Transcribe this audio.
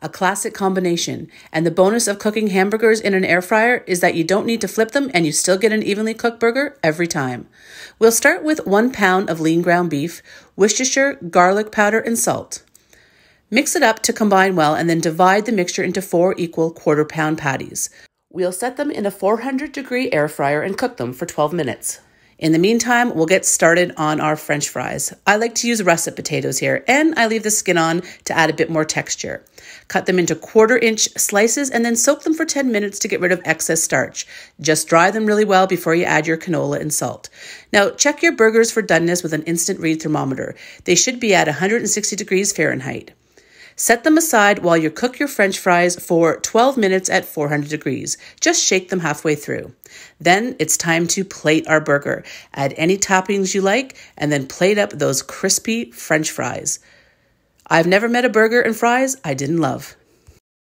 A classic combination. And the bonus of cooking hamburgers in an air fryer is that you don't need to flip them and you still get an evenly cooked burger every time. We'll start with 1 pound of lean ground beef, Worcestershire, garlic powder, and salt. Mix it up to combine well and then divide the mixture into 4 equal 1/4 pound patties. We'll set them in a 400-degree air fryer and cook them for 12 minutes. In the meantime, we'll get started on our French fries. I like to use russet potatoes here, and I leave the skin on to add a bit more texture. Cut them into 1/4-inch slices and then soak them for 10 minutes to get rid of excess starch. Just dry them really well before you add your canola and salt. Now, check your burgers for doneness with an instant read thermometer. They should be at 160 degrees Fahrenheit. Set them aside while you cook your French fries for 12 minutes at 400 degrees. Just shake them halfway through. Then it's time to plate our burger. Add any toppings you like and then plate up those crispy French fries. I've never met a burger and fries I didn't love.